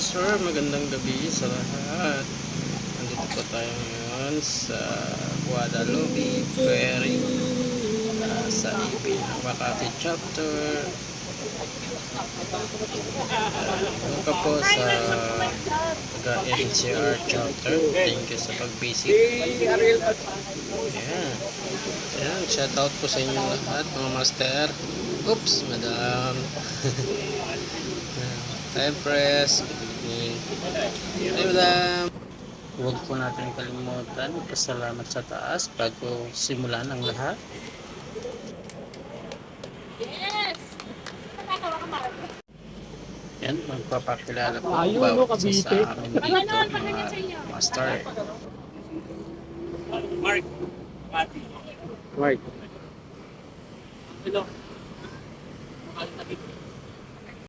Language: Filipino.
sir, magandang gabi sa lahat. Nandito po tayo ngayon sa Guadalupe Ferry, sa EP ng Makati chapter. Welcome po sa NCR chapter. Thank you sa pag-visit. Ayan, shout out po sa inyo lahat mga master. Oops, madam. Empress, good evening. Hey, madam. Huwag po natin kalimutan pasalamat sa taas bago simulan ang lahat. Yes! Yan, magpapakilala po bawat isa sa amin dito mga master. Mark. Mark. Hello.